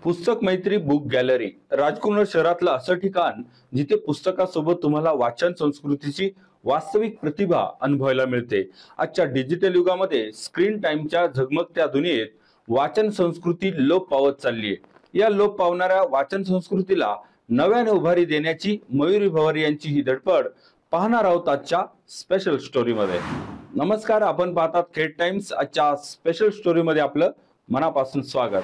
पुस्तक मैत्री book gallery राजकुमार शहरातलं असं ठिकाण जिथे पुस्तकासोबत तुम्हाला वाचन संस्कृतीची वास्तविक प्रतिभा अनुभवायला मिळते। आजच्या डिजिटल युगामध्ये स्क्रीन टाइमच्या झगमगत्या दुनियेत वाचन संस्कृती लोप पावत चालली आहे। या लोप पावणाऱ्या वाचन संस्कृतीला नव्याने उभारी देण्याची मयुरी भवारी यांची ही धडपड पाहणार आहोत आजच्या स्पेशल स्टोरीमध्ये। नमस्कार, आपण पाहतात खेड टाइम्स। आजच्या स्पेशल स्टोरीमध्ये आपलं मनापासून स्वागत।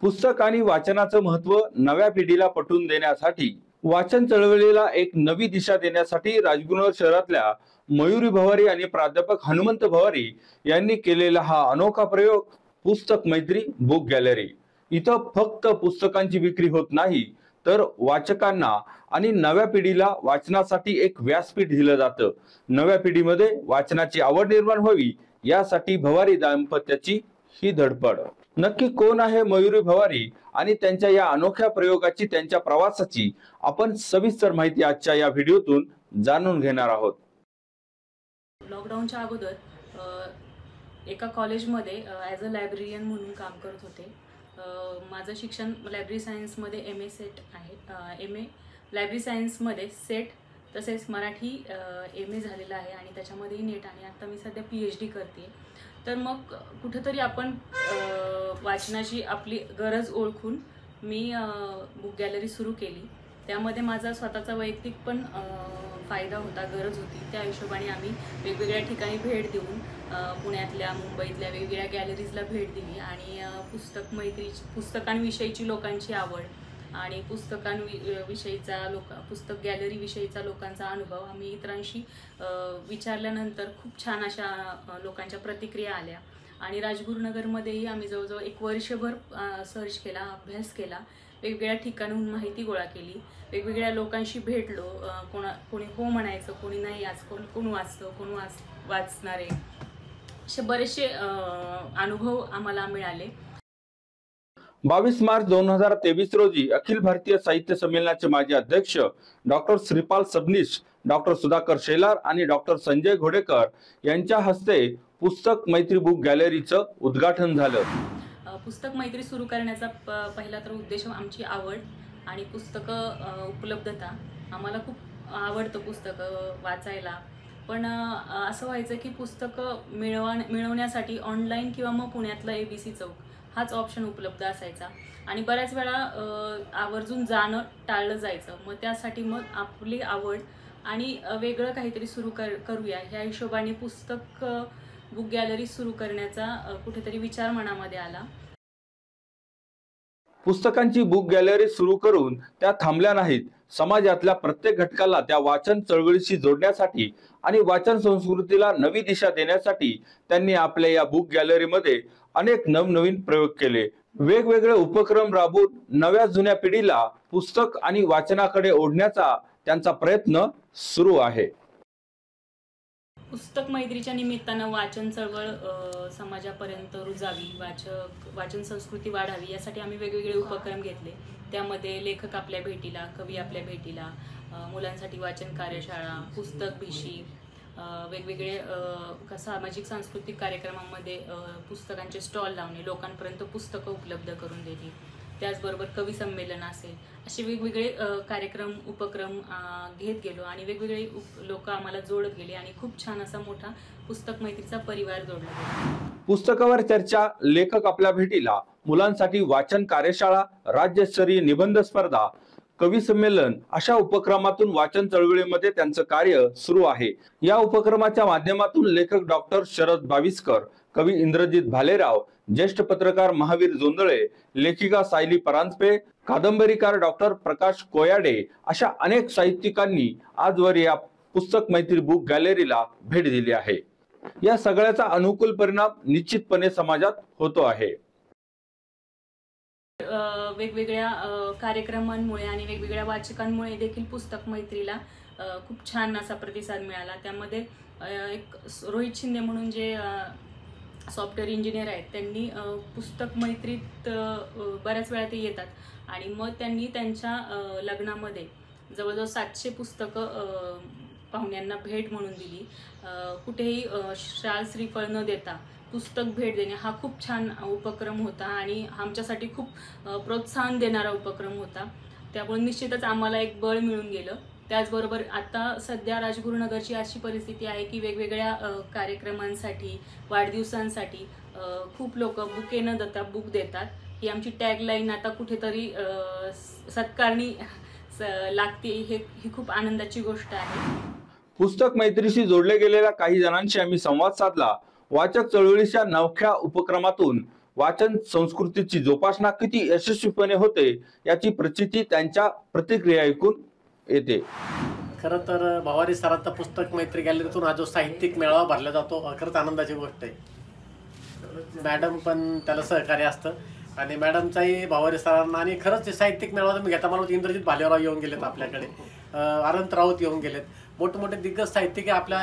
पुस्तक आणि वाचनाचं महत्त्व नव्या पिढीला पटवून देण्यासाठी, वाचन चळवळीला एक नवी दिशा देण्यासाठी राजकुमार शहरातल्या मयुरी भवारी आणि प्राध्यापक हनुमंत भवारी यांनी केलेला हा अनोखा प्रयोग पुस्तक मैत्री बुक गॅलरी। इथं फक्त पुस्तकांची विक्री होत नाही, तर वाचकांना आणि नव्या पिढीला वाचनासाठी एक व्यासपीठ दिलं जातं। नव्या पिढीमध्ये वाचनाची आवड निर्माण व्हावी यासाठी भवारी दाम्पत्याची ही धडपड। नक्की कोण आहे मयुरी भवारी आणि त्यांच्या या अनोख्या प्रयोगाची, त्यांच्या प्रवासाची आपण सविस्तर माहिती आजच्या या व्हिडिओतून जाणून घेणार आहोत। लॉकडाऊनच्या अगोदर एका कॉलेजमध्ये ॲज अ लायब्ररियन म्हणून काम करत होते। माझं शिक्षण लायब्ररी सायन्समध्ये MA सेट आहे। MA लायब्ररी सायन्समध्ये सेट तसेच मराठी MA झालेलं आहे आणि त्याच्यामध्येही नेट, आणि आता मी सध्या PhD करते। तर मग कुठेतरी आपण वाचनाची आपली गरज ओळखून मी बुक गॅलरी सुरू केली। त्यामध्ये माझा स्वतःचा वैयक्तिक पण फायदा होता, गरज होती। त्या हिशोबाने आम्ही वेगवेगळ्या ठिकाणी भेट देऊन पुण्यातल्या, मुंबईतल्या वेगवेगळ्या गॅलरीजला भेट दिली आणि पुस्तकांविषयीची लोकांची आवड आणि पुस्तक गॅलरी विषयीचा लोकांचा अनुभव आम्ही इतरांशी विचारल्यानंतर खूप छान अशा लोकांच्या प्रतिक्रिया आल्या। आणि राजगुरुनगरमध्येही आम्ही जवळजवळ एक वर्षभर सर्च केला, अभ्यास केला, वेगवेगळ्या ठिकाणाहून माहिती गोळा केली, वेगवेगळ्या लोकांशी भेटलो। कोणी हो म्हणायचं, कोणी नाही, आज कोण वाचतं, कोण वाचणार आहे, असे बरेचसे अनुभव आम्हाला मिळाले। 22 मार्च 2023 रोजी अखिल भारतीय साहित्य संमेलनाचे माजी अध्यक्ष डॉक्टर श्रीपाल सबनीस, डॉक्टर सुधाकर शेलार आणि डॉक्टर संजय घोडेकर यांच्या हस्ते पुस्तक मैत्री बुक गॅलरीचं उद्घाटन झालं। पुस्तक मैत्री सुरू करण्याचा पहिला तर उद्देश आमची आवड आणि पुस्तकं उपलब्धता। आम्हाला खूप आवडतं पुस्तकं वाचायला, पण असं व्हायचं की पुस्तकं मिळवण्यासाठी ऑनलाईन किंवा मग पुण्यातलं ABC चौक हाच ऑप्शन उपलब्ध असायचा आणि बऱ्याच वेळा आवर्जून जाणं टाळलं जायचं। मग त्यासाठी मग आपली आवड आणि वेगळं काहीतरी सुरू करूया ह्या हिशोबाने पुस्तक बुक गॅलरी सुरू करण्याचा कुठेतरी विचार मनामध्ये आला। पुस्तकांची बुक गॅलरी सुरू करून त्या थांबल्या नाहीत। समाजातल्या प्रत्येक घटकाला त्या वाचन चळवळीशी जोडण्यासाठी आणि वाचन संस्कृतीला नवी दिशा देण्यासाठी त्यांनी आपल्या या बुक गॅलरीमध्ये अनेक नवनवीन प्रयोग केले। वेगवेगळे उपक्रम राबवून नव्या जुन्या पिढीला पुस्तक आणि वाचनाकडे ओढण्याचा त्यांचा प्रयत्न सुरू आहे। पुस्तक मैत्रीच्या निमित्तानं वाचन चळवळ समाजापर्यंत रुजावी, वाचन संस्कृती वाढावी यासाठी आम्ही वेगवेगळे उपक्रम घेतले। त्यामध्ये लेखक आपल्या भेटीला, कवी आपल्या भेटीला, मुलांसाठी वाचन कार्यशाळा, पुस्तक भिशी, वेगवेगळे सामाजिक सांस्कृतिक कार्यक्रमांमध्ये पुस्तकांचे स्टॉल लावणे, लोकांपर्यंत पुस्तकं उपलब्ध करून देणे, त्याचबरोबर कवी संमेलन असेल, असे वेगवेगळे कार्यक्रम उपक्रम घेत गेलो आणि वेगवेगळे लोक आम्हाला जोडत गेले आणि खूप छान असा मोठा पुस्तक मैत्रीचा परिवार जोडला गेला। पुस्तकावर चर्चा, लेखक आपल्या भेटीला, मुलांसाठी वाचन कार्यशाळा, राज्यस्तरीय निबंध स्पर्धा, कवी संमेलन अशा उपक्रमातून वाचन चळवळीमध्ये त्यांचं कार्य सुरू आहे। या उपक्रमाच्या माध्यमातून लेखक डॉक्टर शरद बाविस्कर, कवी इंद्रजित भालेराव, ज्येष्ठ पत्रकार महावीर जोंधळे, लेखिका सायली परांजपे, कादंबरीकार डॉक्टर प्रकाश कोयाडे अशा अनेक साहित्यिकांनी आजवर या पुस्तक मैत्री बुक गॅलरीला भेट दिली आहे। या सगळ्याचा अनुकूल परिणाम निश्चितपणे समाजात होतो आहे। वेगवेगळ्या कार्यक्रमांमुळे आणि वेगवेगळ्या वाचकांमुळे देखील पुस्तक मैत्रीला खूप छान असा प्रतिसाद मिळाला। त्यामध्ये एक रोहित शिंदे म्हणून जे सॉफ्टवेअर इंजिनियर आहेत, त्यांनी पुस्तक मैत्रीत बऱ्याच वेळा ते येतात आणि मग त्यांनी त्यांच्या लग्नामध्ये जवळजवळ 700 पुस्तकं पाहुण्यांना भेट म्हणून दिली। कुठेही शाल श्रीफळ न देता पुस्तक भेट देणे हा खूप छान उपक्रम होता आणि आमच्यासाठी खूप प्रोत्साहन देणारा उपक्रम होता. त्यामुळे निश्चितच आम्हाला एक बळ मिळून गेलं. त्याचबरोबर आता सध्या राजगुरुनगरची अशी परिस्थिती आहे की वेगवेगळ्या कार्यक्रमांसाठी, वाढदिवसांसाठी खूप लोक बुके न देता बुक देतात. ही आमची टॅगलाईन आता कुठेतरी सत्कारणी लागते. ही खूप आनंदाची गोष्ट आहे. पुस्तक मैत्रीशी जोडले गेलेल्या काही जणांशी आम्ही संवाद साधला. वाचक चळवळीच्या नवख्या उपक्रमातून वाचन संस्कृतीची जोपासना किती यशस्वीपणे होते याची प्रचिती त्यांच्या प्रतिक्रिया ऐकून येते. खरं तर भवारी सरांचा पुस्तक मैत्री गॅलरीतून हा जो साहित्यिक मेळावा भरला जातो खरंच आनंदाची गोष्ट आहे. मॅडम पण त्याला सहकार्य असतं आणि मॅडमचाही भवारी सरांना आणि खरंच ते साहित्यिक मेळावा तुम्ही घेता. मला इंद्रजित भालेराव येऊन गेलेत आपल्याकडे, अनंत राऊत येऊन गेलेत. मोठमोठे दिग्गज साहित्यिक आपल्या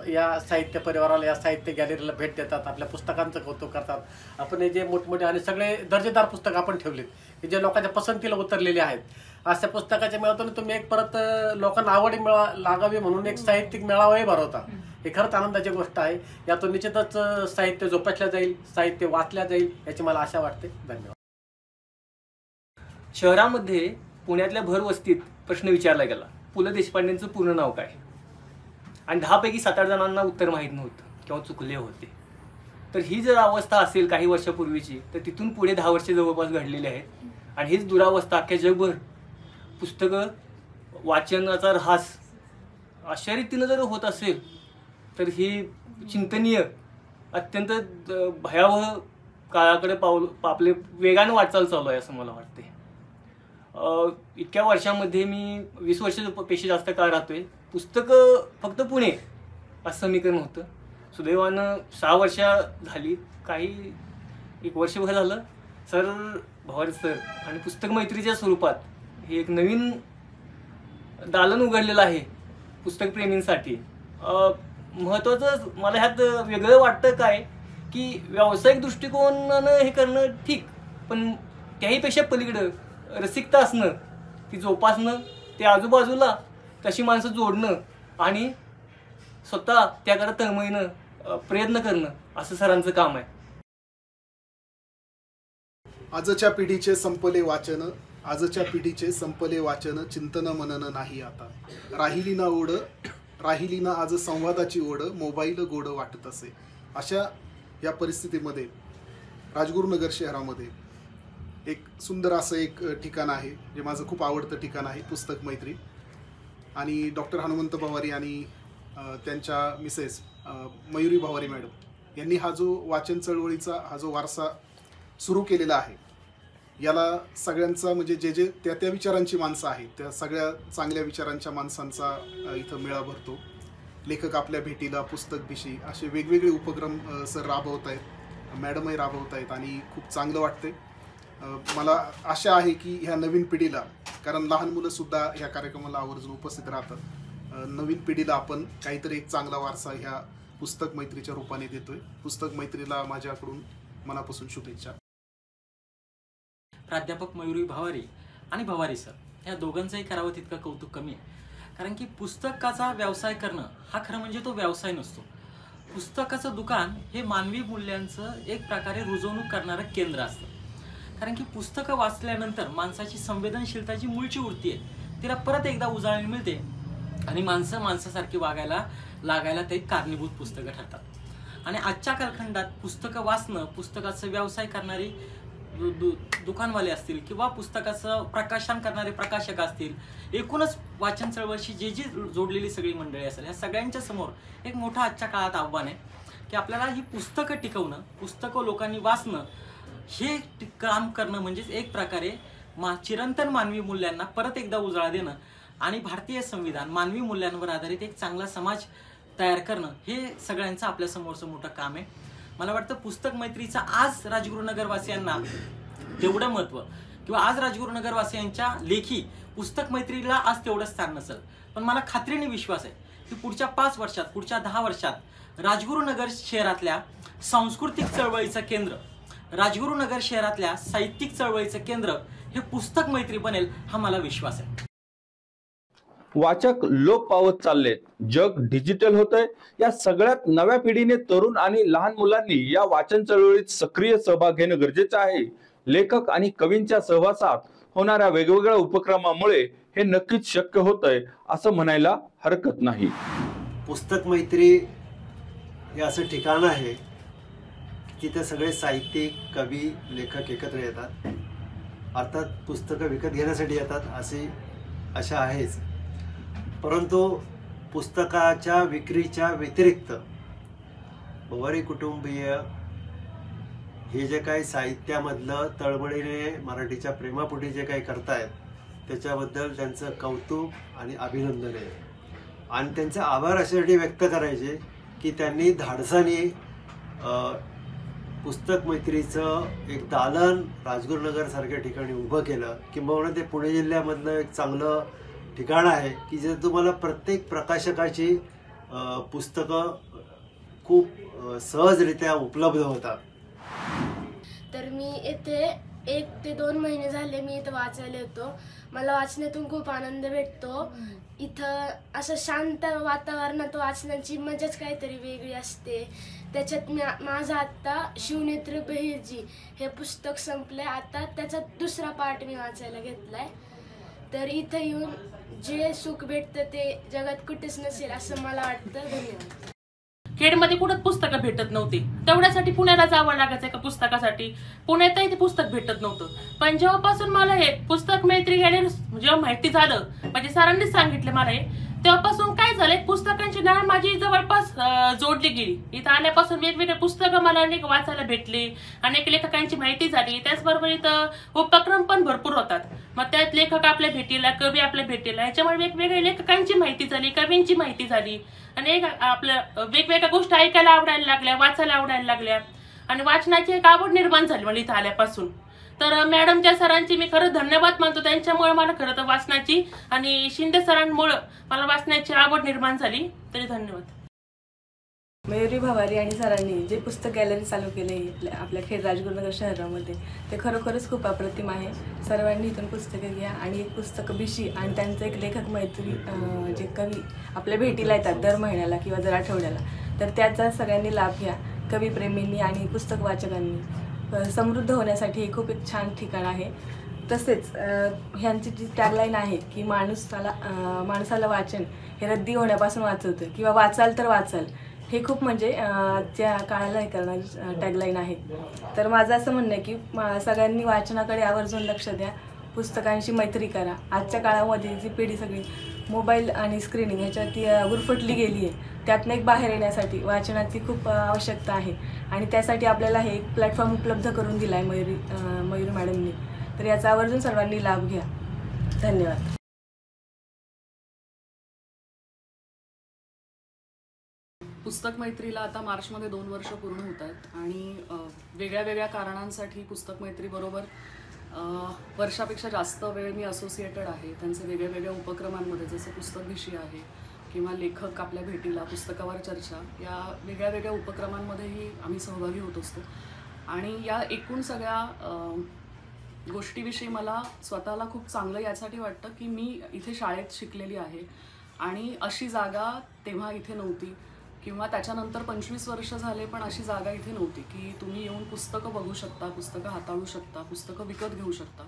या साहित्य परिवाराला, या साहित्य गॅलरीला भेट देतात, आपल्या पुस्तकांचं कौतुक करतात. आपण हे जे मोठमोठे आणि सगळे दर्जेदार पुस्तक आपण ठेवलेत की जे लोकांच्या पसंतीला उतरलेले आहेत. अशा पुस्तकाच्या मेळाव्यातून तुम्ही एक परत लोकांना आवडी लागावी म्हणून एक साहित्यिक मेळावाही भरवता. हे खरंच आनंदाची गोष्ट आहे. यातून निश्चितच साहित्य जोपासल्या जाईल, साहित्य वाचल्या जाईल याची मला आशा वाटते. धन्यवाद. शहरामध्ये पुण्यातल्या भरवस्तीत प्रश्न विचारला गेला, पु ल देशपांडेंचं पूर्ण नाव काय, आणि 10 पैकी 7-8 जणांना उत्तर माहीत नव्हतं किंवा चुकले होते. तर ही जर अवस्था असेल काही वर्षापूर्वीची, तर तिथून पुढे 10 वर्षे जवळपास घडलेली आहेत. आणि हीच दुरावस्था अख्ख्या जगभर पुस्तकं वाचनाचा ऱ्हास अशा रीतीनं जर होत असेल तर ही चिंतनीय, अत्यंत भयावह काळाकडे आपले वेगानं वाटचाल चालू आहे असं मला वाटते. इतक्या वर्षामध्ये मी 20 वर्षापेक्षा जास्त काळ राहतोय. पुस्तकं फक्त पुणे असं समीकरण होतं. सुदैवानं 6 वर्ष झाली, काही 1 वर्षभर झालं सर भवारी सर आणि पुस्तक मैत्रीच्या स्वरूपात हे एक नवीन दालन उघडलेलं आहे पुस्तक प्रेमींसाठी. महत्त्वाचं मला ह्यात वेगळं वाटतं काय की व्यावसायिक दृष्टिकोनानं हे करणं ठीक, पण त्याहीपेक्षा पलीकडं रसिकता असणं, ती जोपासणं, ते आजूबाजूला तशी माणसं जोडणं आणि स्वतः त्याकडे तळमळीनं प्रयत्न करणं असं सरांचं काम आहे. आजच्या पिढीचे संपले वाचन, आजच्या पिढीचे संपले वाचन, चिंतन मनन नाही आता. राहिली ना ओढ, राहिली ना आज संवादाची ओढ, मोबाईल गोड वाटत असे. अशा या परिस्थितीमध्ये राजगुरुनगर शहरामध्ये एक सुंदर असं एक ठिकाण आहे जे माझं खूप आवडतं ठिकाण आहे, पुस्तक मैत्री. आणि डॉक्टर हनुमंत भवारी आणि त्यांच्या मिसेस मयुरी भवारी मॅडम यांनी हा जो वाचन चळवळीचा हा जो वारसा सुरू केलेला आहे, याला सगळ्यांचा म्हणजे जे जे त्या विचारांची माणसं आहेत त्या सगळ्या चांगल्या विचारांच्या माणसांचा इथं मेळा भरतो. लेखक आपल्या भेटीला, पुस्तकभिषयी असे वेगवेगळे उपक्रम सर राबवत आहेत, मॅडमही राबवत आहेत आणि खूप चांगलं वाटते. मला आशा आहे की ह्या नवीन पिढीला, कारण लहान मुलंसुद्धा ह्या कार्यक्रमाला आवर्जून उपस्थित राहतात, नवीन पिढीला आपण काहीतरी एक चांगला वारसा ह्या पुस्तक मैत्रीच्या रूपाने देतोय. पुस्तक मैत्रीला माझ्याकडून मनापासून शुभेच्छा. प्राध्यापक मयुरी भवारी आणि भवारी सर ह्या दोघांचंही करावं तितकं कौतुक कमी आहे. कारण की पुस्तकाचा व्यवसाय करणं हा खरं म्हणजे तो व्यवसाय नसतो. पुस्तकाचं दुकान हे मानवी मूल्यांचं एक प्रकारे रुजवणूक करणारं केंद्र असतं. कारण की पुस्तकं वाचल्यानंतर माणसाची संवेदनशीलता जी मूळची वृत्ती आहे तिला परत एकदा उजाळणी मिळते आणि माणसं माणसासारखी वागायला लागायला ते कारणीभूत पुस्तकं ठरतात. आणि आजच्या कालखंडात पुस्तकं वाचणं, पुस्तकाचं व्यवसाय करणारी दुकानवाले असतील किंवा पुस्तकाचं प्रकाशन करणारे प्रकाशक असतील, एकूणच वाचन चळवळीशी जे जी जोडलेली सगळी मंडळी असेल, ह्या सगळ्यांच्या समोर एक मोठं आजच्या काळात आव्हान आहे की आपल्याला ही पुस्तकं टिकवणं, पुस्तकं लोकांनी वाचणं, हे काम करणं म्हणजेच एक प्रकारे चिरंतन मानवी मूल्यांना परत एकदा उजाळा देणं आणि भारतीय संविधान मानवी मूल्यांवर आधारित एक चांगला समाज तयार करणं, हे सगळ्यांचं आपल्या समोरचं मोठं काम आहे. मला वाटतं पुस्तक मैत्रीचं आज राजगुरुनगरवासियांना तेवढं महत्त्व किंवा आज राजगुरुनगरवासियांच्या लेखी पुस्तक मैत्रीला आज तेवढं स्थान नसेल, पण मला खात्रीने विश्वास आहे की पुढच्या 5 वर्षात, पुढच्या 10 वर्षात राजगुरुनगर शहरातल्या सांस्कृतिक चळवळीचं केंद्र, राजगुरुनगर शहरातल्या साहित्यिक चळवळीचं केंद्र हे पुस्तक मैत्री बनेल, हा मला विश्वास आहे. वाचक लोप पावत चाललेत, जग डिजिटल होतंय. या सगळ्यात नव्या पिढीने, तरुण आणि लहान मुलांनी या वाचन चळवळीत सक्रिय सहभाग घेणं गरजेचं आहे. लेखक आणि कवींच्या सहवासात होणाऱ्या वेगवेगळ्या उपक्रमामुळे हे नक्कीच शक्य होतंय असं म्हणायला हरकत नाही. पुस्तक मैत्री हे असं ठिकाण आहे तिथे सगळे साहित्यिक, कवी, लेखक एकत्र येतात. अर्थात पुस्तकं विकत घेण्यासाठी येतात अशा आहेच, परंतु पुस्तकाच्या विक्रीच्या व्यतिरिक्त पवारी कुटुंबीय हे जे काही साहित्यामधलं तळमळीने मराठीच्या प्रेमापोटी जे काही करतायत त्याच्याबद्दल त्यांचं कौतुक आणि अभिनंदन आहे. आणि त्यांचे आभार अशासाठी व्यक्त करायचे की त्यांनी धाडसाने पुस्तक मैत्रीचं एक दालन राजगुरुनगर सारख्या ठिकाणी उभं केलं. किंबहुना ते पुणे जिल्ह्यामधलं एक चांगलं ठिकाण आहे की जिथे तुम्हाला प्रत्येक प्रकाशकाची पुस्तकं खूप सहजरित्या उपलब्ध होतात. तर मी येथे 1 ते 2 महिने झाले मी इथं वाचायला येतो. मला वाचण्यातून खूप आनंद भेटतो. इथं असं शांत वातावरणात वाचण्याची मजाच काहीतरी वेगळी असते. त्याच्यात माझं आत्ता शिवनेत्र बहिर्जी हे पुस्तक संपलं आहे. आता त्याचा दुसरा पार्ट मी वाचायला घेतला आहे. तर इथं येऊन जे सुख भेटतं ते जगात कुठेच नसेल असं मला वाटतं. धन्यवाद. खेडमध्ये कुठंच पुस्तकं भेटत नव्हती, तेवढ्यासाठी पुण्याला जावं लागायचं एका पुस्तकासाठी. पुण्यातही ते पुस्तक भेटत नव्हतं. पण जेव्हापासून मला हे पुस्तक मैत्री गॅलरी जेव्हा माहिती झालं, म्हणजे सरांनीच सांगितलं मला हे, तेव्हापासून काय झालंय, पुस्तकांची नाळ माझी जवळपास जोडली गेली. इथं आल्यापासून वेगवेगळे पुस्तकं मला अनेक वाचायला भेटली, अनेक लेखकांची माहिती झाली. त्याचबरोबर इथं उपक्रम पण भरपूर होतात. मग त्यात लेखक आपल्या भेटीला, कवी आपल्या भेटीला, याच्यामुळे वेगवेगळ्या लेखकांची माहिती झाली, कवींची माहिती झाली. आणि आपल्या वेगवेगळ्या गोष्टी ऐकायला आवडायला लागल्या, वाचायला आवडायला लागल्या आणि वाचनाची एक आवड निर्माण झाली मला इथं आल्यापासून. तर मॅडमच्या सरांची मी खरं धन्यवाद मानतो. त्यांच्यामुळे मला खरं तर वाचनाची आणि शिंदे सरांमुळे मला वाचण्याची आवड निर्माण झाली. तरी धन्यवाद. मयुरी भवारी आणि सरांनी जे पुस्तक गॅलरी चालू केले आपल्या खेड राजगुरुनगर शहरामध्ये, ते खरोखरच खूप अप्रतिम आहे. सर्वांनी इथून पुस्तकं घ्या आणि एक पुस्तक बिशी आणि त्यांचं एक लेखक मैत्री जे कवी आपल्या भेटीला येतात दर महिन्याला किंवा दर आठवड्याला, तर त्याचा सगळ्यांनी लाभ घ्या. कवीप्रेमींनी आणि पुस्तक वाचकांनी समृद्ध होण्यासाठी हे खूप एक छान ठिकाण आहे. तसेच ह्यांची जी टॅगलाईन आहे की माणसाला वाचन हे रद्दी होण्यापासून वाचवतं किंवा वाचाल तर वाचाल, हे खूप म्हणजे त्या काळाला हे करणारी टॅगलाईन आहे. तर माझं असं म्हणणं आहे की सगळ्यांनी वाचनाकडे आवर्जून लक्ष द्या, पुस्तकांशी मैत्री करा. आजच्या काळामध्ये जी पिढी सगळी मोबाईल आणि स्क्रीनिंग ह्याच्यात गुरफटली गेली आहे, त्यातनं एक बाहेर येण्यासाठी वाचनाची खूप आवश्यकता आहे. आणि त्यासाठी आपल्याला हे एक प्लॅटफॉर्म उपलब्ध करून दिला आहे मयुरी मॅडमनी. तर याचा आवर्जून सर्वांनी लाभ घ्या. धन्यवाद. पुस्तक मैत्रीला आता मार्चमध्ये 2 वर्ष पूर्ण होत आहेत आणि वेगळ्या वेगळ्या कारणांसाठी पुस्तक मैत्रीबरोबर वर्षापेक्षा जास्त वेळ मी असोसिएटेड आहे. त्यांचे वेगळ्या वेगळ्या उपक्रमांमध्ये, जसं पुस्तक विषय आहे किंवा लेखक आपल्या भेटीला, पुस्तकावर चर्चा, या वेगळ्या वेगळ्या उपक्रमांमध्येही आम्ही सहभागी होत असतो. आणि या एकूण सगळ्या गोष्टीविषयी मला स्वतःला खूप चांगलं यासाठी वाटतं की मी इथे शाळेत शिकलेली आहे आणि अशी जागा तेव्हा इथे नव्हती किंवा त्याच्यानंतर 25 वर्ष झाले पण अशी जागा इथे नव्हती की तुम्ही येऊन पुस्तकं बघू शकता, पुस्तकं हाताळू शकता, पुस्तकं विकत घेऊ शकता.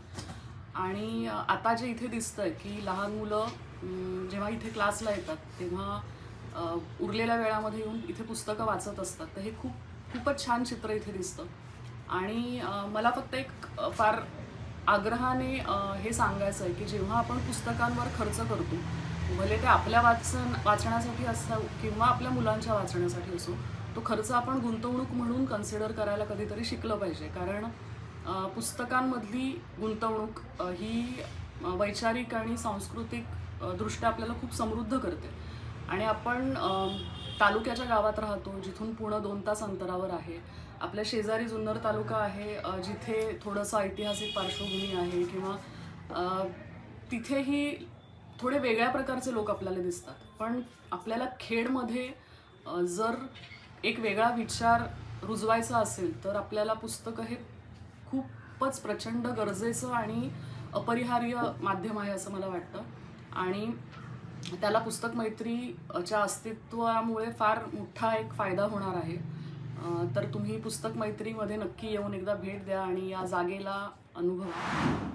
आणि आता जे इथे दिसतंय की लहान मुलं जेव्हा इथे क्लासला येतात तेव्हा उरलेल्या वेळामध्ये येऊन इथे पुस्तकं वाचत असतात, तर हे खूपच छान चित्र इथे दिसतं. आणि मला फक्त एक फार आग्रहाने हे सांगायचं आहे की जेव्हा आपण पुस्तकांवर खर्च करतो, भले ते आपल्या वाचण्यासाठी असो किंवा आपल्या मुलांच्या वाचण्यासाठी असो, तो खर्च आपण गुंतवणूक म्हणून कन्सिडर करायला कधीतरी शिकलं पाहिजे. कारण पुस्तकांमधली गुंतवणूक ही वैचारिक आणि सांस्कृतिक दृष्ट्या आपल्याला खूप समृद्ध करते. आणि आपण तालुक्याच्या गावात राहतो जिथून पुणे 2 तास अंतरावर आहे. आपल्या शेजारी जुन्नर तालुका आहे जिथे थोडंसं ऐतिहासिक पार्श्वभूमी आहे किंवा तिथेही थोडे वेगळ्या प्रकारचे लोक आपल्याला दिसतात. पण आपल्याला खेडमध्ये जर एक वेगळा विचार रुजवायचा असेल तर आपल्याला पुस्तकं हे खूपच प्रचंड गरजेचं आणि अपरिहार्य माध्यम आहे असं मला वाटतं. आणि त्याला पुस्तक मैत्रीच्या अस्तित्वामुळे फार मोठा एक फायदा होणार आहे. तर तुम्ही पुस्तक मैत्रीमध्ये नक्की येऊन एकदा भेट द्या आणि या जागेला अनुभवा.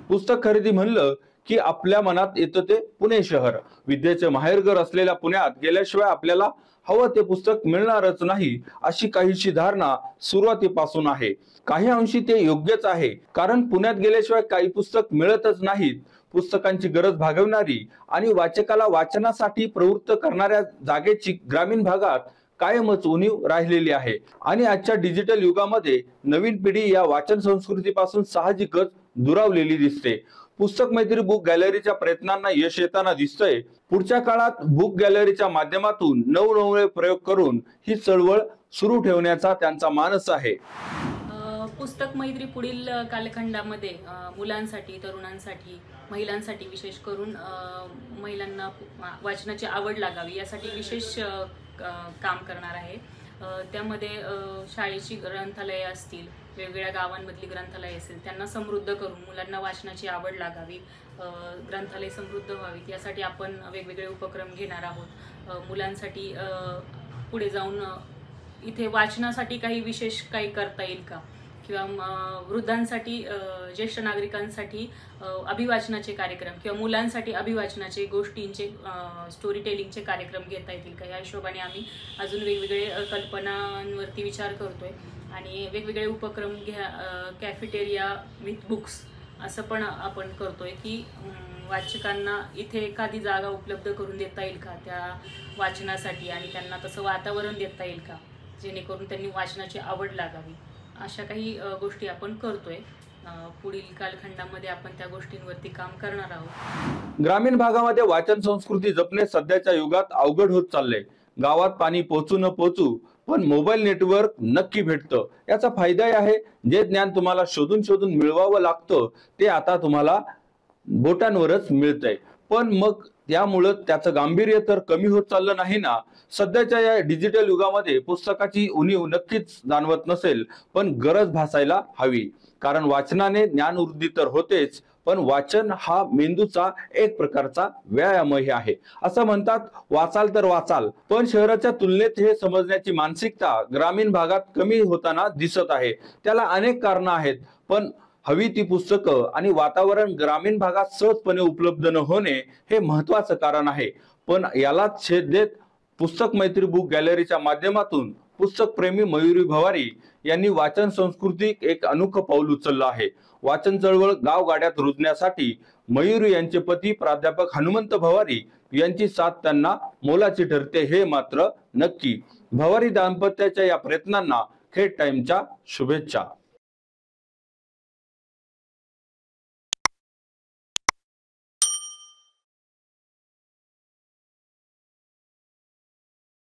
पुस्तक खरेदी म्हणलं की आपल्या मनात येतं ते पुणे शहर. विद्येचे माहेरघर असलेल्या पुण्यात गेल्याशिवाय आपल्याला हवं ते पुस्तक मिळणारच नाही, अशी काहीशी धारणा सुरुवातीपासून आहे. काही अंशी ते योग्यच आहे, कारण पुण्यात गेल्याशिवाय काही पुस्तक मिळतच नाहीत. पुस्तकांची गरज भागवणारी आणि वाचकाला वाचनासाठी प्रवृत्त करणाऱ्या जागेची ग्रामीण भागात कायमच उणीव राहिलेली आहे. आणि आजच्या डिजिटल युगामध्ये नवीन पिढी या वाचन संस्कृतीपासून साहजिकच दुरावलेली दिसते. पुस्तक मैत्री बुक गॅलरीच्या प्रयत्नांना यश येताना दिसतंय. पुढच्या काळात बुक गॅलरीच्या माध्यमातून नवनवे प्रयोग करून ही चळवळ सुरू ठेवण्याचा त्यांचा मानस आहे. पुस्तक मैत्री पुढील कालखंडामध्ये मुलांसाठी, तरुणांसाठी, महिलांसाठी, विशेष करून महिलांना वाचनाची आवड लागावी यासाठी विशेष काम करणार आहे. त्यामध्ये शाळेची ग्रंथालये असतील, वेगवेगळ्या गावांमधली ग्रंथालये असतील, त्यांना समृद्ध करून मुलांना वाचनाची आवड लागावी, ग्रंथालय समृद्ध व्हावीत यासाठी आपण वेगवेगळे उपक्रम घेणार आहोत. मुलांसाठी पुढे जाऊन इथे वाचनासाठी काही विशेष काही करता येईल का, किंवा वृद्धांसाठी, ज्येष्ठ नागरिकांसाठी अभिवाचनाचे कार्यक्रम किंवा मुलांसाठी अभिवाचनाचे, गोष्टींचे, स्टोरी टेलिंगचे कार्यक्रम घेता येतील का, या हिशोबाने आम्ही अजून वेगवेगळे कल्पनांवरती विचार करतोय आणि वेगवेगळे उपक्रम कॅफेटेरिया विथ बुक्स असं पण आपण करतोय की वाचकांना इथे एखादी जागा उपलब्ध करून देता येईल का त्या वाचनासाठी, आणि त्यांना तसं वातावरण देता येईल का जेणेकरून त्यांनी वाचनाची आवड लागावी. अशा काही गोष्टी आपण करतोय. पुढील कालखंडामध्ये आपण त्या गोष्टींवरती काम करणार आहोत. ग्रामीण भागामध्ये वाचन संस्कृती जपणे सध्याच्या युगात अवघड होत चाललंय. गावात पाणी पोचू न पोचू पण मोबाईल नेटवर्क नक्की भेटतं. याचा फायदाही आहे. जे ज्ञान तुम्हाला शोधून शोधून मिळवावं लागतं ते आता तुम्हाला बोटांवरच मिळतंय. पण मग त्यामुळं त्याचं गांभीर्य तर कमी होत चाललं नाही ना. सध्याच्या या डिजिटल युगामध्ये पुस्तकाची उणीव नक्कीच जाणवत नसेल, पण गरज भासायला हवी. कारण वाचनाने ज्ञानवृद्धी तर होतेच, पण वाचन हा मेंदूचा एक प्रकारचा व्यायामही आहे. असं म्हणतात, वाचाल तर वाचाल. पण शहराच्या तुलनेत हे समजण्याची मानसिकता ग्रामीण भागात कमी होताना दिसत आहे. त्याला अनेक कारणं आहेत, पण हवी ती पुस्तकं आणि वातावरण ग्रामीण भागात सहजपणे उपलब्ध न होणे हे महत्वाचं कारण आहे. पण यालाच छेद देत पुस्तक मैत्री बुक गॅलरीच्या माध्यमातून पुस्तक प्रेमी मयुरी भवारी यांनी वाचन संस्कृतीत एक अनोखं पाऊल उचललं आहे. वाचन चळवळ गावगाड्यात रुजण्यासाठी मयुरी यांचे पती प्राध्यापक हनुमंत भवारी यांची साथ त्यांना मोलाची ठरते, हे मात्र नक्की. भवारी दाम्पत्याच्या या प्रयत्नांना खेड टाइमच्या शुभेच्छा.